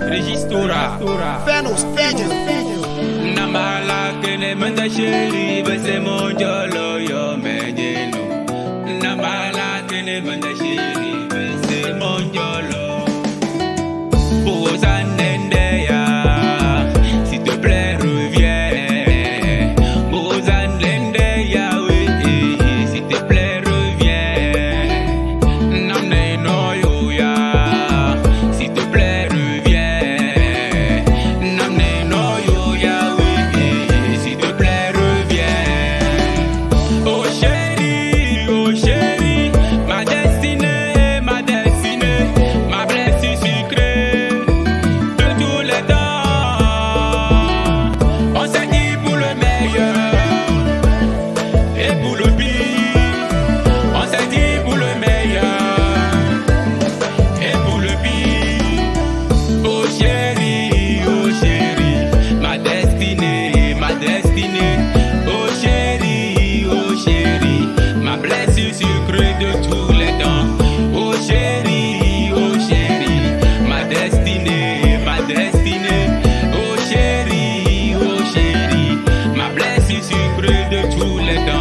Registura Venus, Namala kene manda sheri bese monjolo yo menjeno. Namala kene manda sheri bese monjolo. Bozanende ya, s'il te plaît reviens. Bozanende ya oui, s'il te plaît reviens. Namne no yo ya, s'il te plaît reviens. Namne no yo ya oui, s'il te plaît reviens. Oh chérie, ma destinée, ma blessure sucrée de tous les temps. On s'est dit pour le meilleur et pour le pire. On s'est dit pour le meilleur et pour le pire. Oh chérie, ma destinée. Oh chérie, ma blessure sucrée de tous les temps. Oh chérie, ma destinée. Oh chérie, ma blessure sucrée de tous les temps.